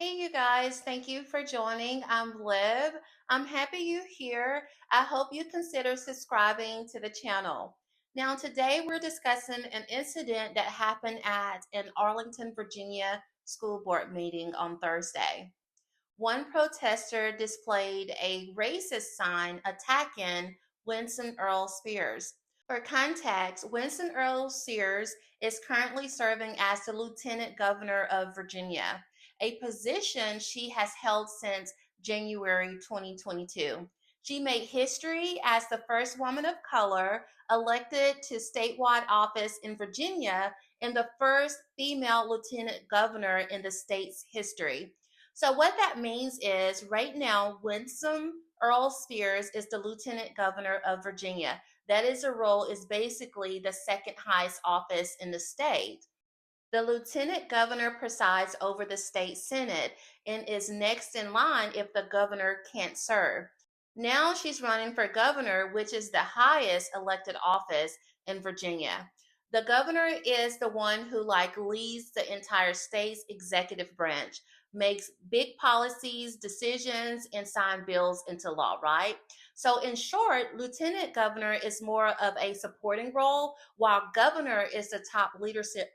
Hey, you guys, thank you for joining. I'm Liv. I'm happy you're here. I hope you consider subscribing to the channel. Now, today we're discussing an incident that happened at an Arlington, Virginia school board meeting on Thursday. One protester displayed a racist sign attacking Winsome Earle-Sears. For context, Winsome Earle-Sears is currently serving as the Lieutenant Governor of Virginia, a position she has held since January 2022. She made history as the first woman of color elected to statewide office in Virginia and the first female lieutenant governor in the state's history. So what that means is right now, Winsome Earle-Sears is the Lieutenant Governor of Virginia. That is a role is basically the second highest office in the state. The Lieutenant Governor presides over the state Senate and is next in line if the governor can't serve. Now she's running for governor, which is the highest elected office in Virginia. The governor is the one who leads the entire state's executive branch, makes big policies, decisions, and sign bills into law, right? So in short, lieutenant governor is more of a supporting role, while governor is the top leadership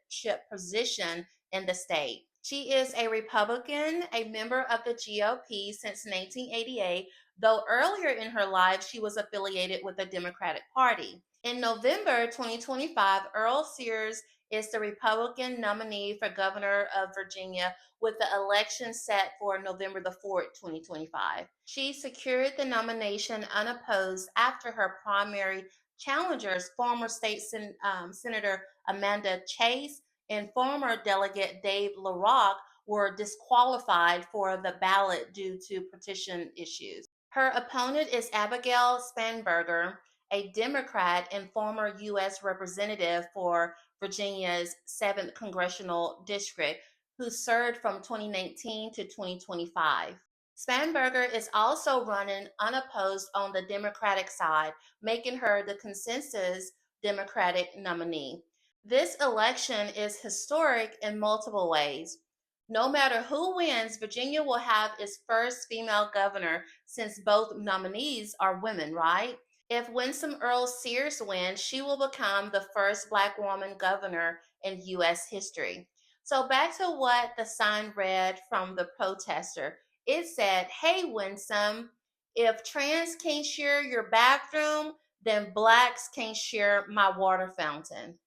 position in the state. She is a Republican, a member of the GOP since 1988, though earlier in her life she was affiliated with the Democratic Party. In November 2025, Earle-Sears is the Republican nominee for governor of Virginia with the election set for November the 4th, 2025. She secured the nomination unopposed after her primary challengers, former Senator Amanda Chase and former Delegate Dave LaRock, were disqualified for the ballot due to partition issues. Her opponent is Abigail Spanberger, a Democrat and former U.S. Representative for Virginia's 7th Congressional District, who served from 2019 to 2025. Spanberger is also running unopposed on the Democratic side, making her the consensus Democratic nominee. This election is historic in multiple ways. No matter who wins, Virginia will have its first female governor since both nominees are women, right? If Winsome Earle-Sears wins, she will become the first Black woman governor in U.S. history. So back to what the sign read from the protester. It said, "Hey, Winsome, if trans can't share your bathroom, then Blacks can't share my water fountain."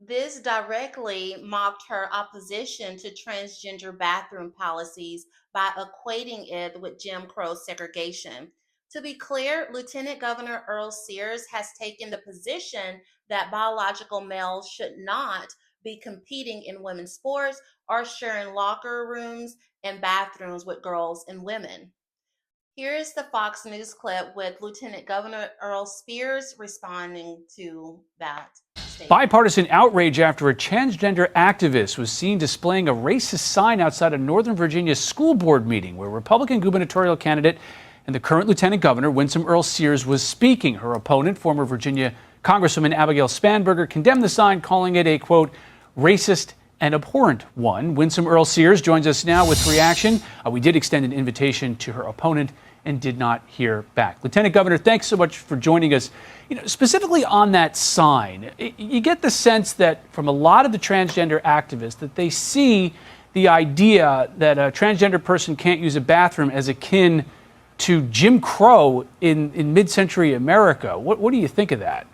This directly mocked her opposition to transgender bathroom policies by equating it with Jim Crow segregation. To be clear, Lieutenant Governor Earle-Sears has taken the position that biological males should not be competing in women's sports or sharing locker rooms and bathrooms with girls and women. Here is the Fox News clip with Lieutenant Governor Earle-Sears responding to that statement. Bipartisan outrage after a transgender activist was seen displaying a racist sign outside a Northern Virginia school board meeting where Republican gubernatorial candidate and the current Lieutenant Governor Winsome Earle-Sears was speaking. Her opponent, former Virginia Congresswoman Abigail Spanberger, condemned the sign, calling it a, quote, racist and abhorrent one. Winsome Earle-Sears joins us now with reaction. We did extend an invitation to her opponent and did not hear back. Lieutenant Governor, thanks so much for joining us. Specifically on that sign, you get the sense that from a lot of the transgender activists that they see the idea that a transgender person can't use a bathroom as akin to Jim Crow in mid-century America. What do you think of that?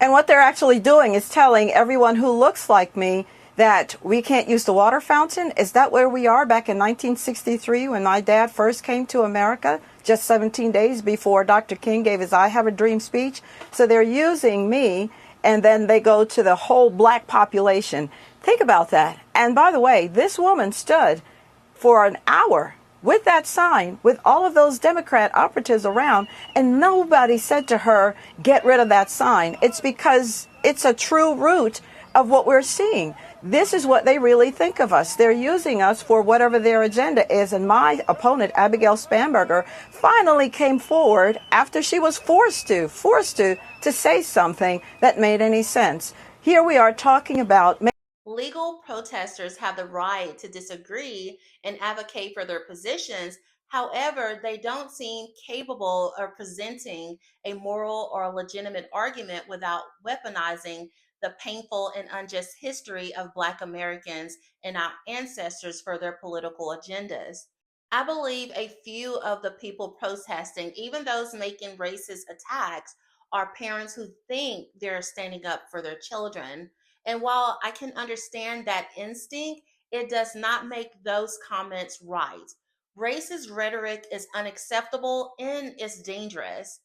And what they're actually doing is telling everyone who looks like me that we can't use the water fountain. Is that where we are back in 1963 when my dad first came to America, just 17 days before Dr. King gave his I Have a Dream speech? So they're using me, and then they go to the whole black population. Think about that. And by the way, this woman stood for an hour with that sign, with all of those Democrat operatives around, and nobody said to her, get rid of that sign. It's because it's a true root of what we're seeing. This is what they really think of us. They're using us for whatever their agenda is. And my opponent, Abigail Spanberger, finally came forward after she was forced to say something that made any sense. Here we are talking about Legal protesters have the right to disagree and advocate for their positions. However, they don't seem capable of presenting a moral or legitimate argument without weaponizing the painful and unjust history of Black Americans and our ancestors for their political agendas. I believe a few of the people protesting, even those making racist attacks, are parents who think they're standing up for their children. And while I can understand that instinct, it does not make those comments right. Racist rhetoric is unacceptable and it's dangerous.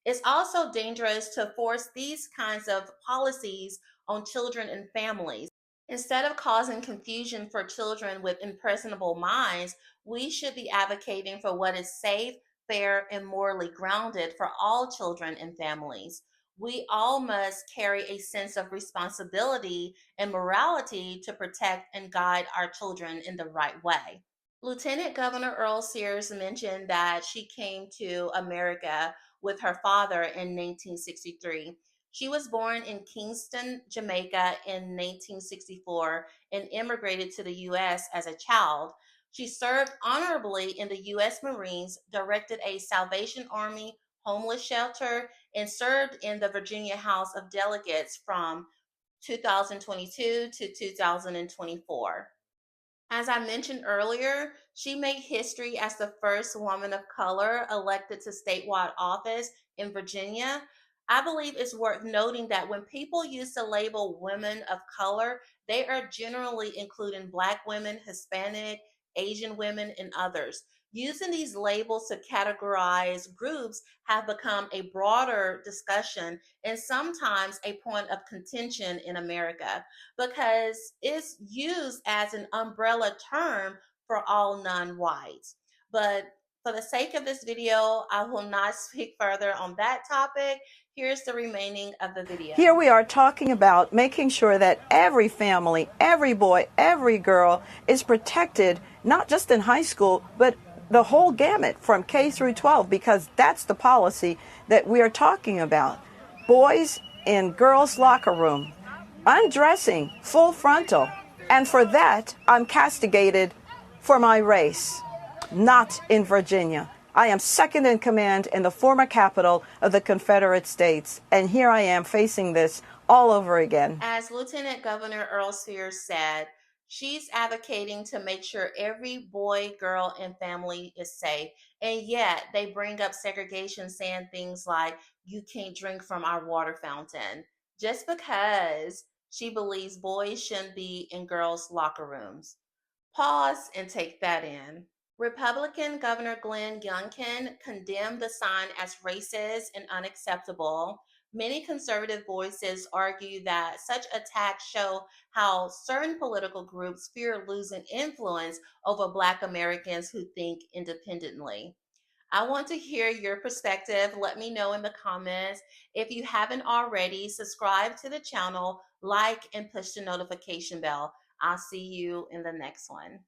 It's also dangerous to force these kinds of policies on children and families. Instead of causing confusion for children with impressionable minds, we should be advocating for what is safe, fair, and morally grounded for all children and families. We all must carry a sense of responsibility and morality to protect and guide our children in the right way. Lieutenant Governor Earl-Sears mentioned that she came to America with her father in 1963. She was born in Kingston, Jamaica in 1964 and immigrated to the U.S. as a child. She served honorably in the U.S. Marines, directed a Salvation Army homeless shelter, and served in the Virginia House of Delegates from 2022 to 2024. As I mentioned earlier, she made history as the first woman of color elected to statewide office in Virginia. I believe it's worth noting that when people use the label women of color, they are generally including Black women, Hispanic, Asian women, and others. Using these labels to categorize groups have become a broader discussion and sometimes a point of contention in America because it's used as an umbrella term for all non-whites. But for the sake of this video, I will not speak further on that topic. Here's the remaining of the video. Here we are talking about making sure that every family, every boy, every girl is protected, not just in high school, but the whole gamut from K through 12, because that's the policy that we are talking about. Boys in girls' locker room, undressing, full frontal. And for that, I'm castigated for my race, not in Virginia. I am second in command in the former capital of the Confederate States. And here I am facing this all over again. As Lieutenant Governor Earl-Sears said, she's advocating to make sure every boy, girl, and family is safe. And yet they bring up segregation, saying things like, you can't drink from our water fountain, just because she believes boys shouldn't be in girls' locker rooms. Pause and take that in. Republican Governor Glenn Youngkin condemned the sign as racist and unacceptable. Many conservative voices argue that such attacks show how certain political groups fear losing influence over Black Americans who think independently. I want to hear your perspective. Let me know in the comments. If you haven't already, subscribe to the channel, like, and push the notification bell. I'll see you in the next one.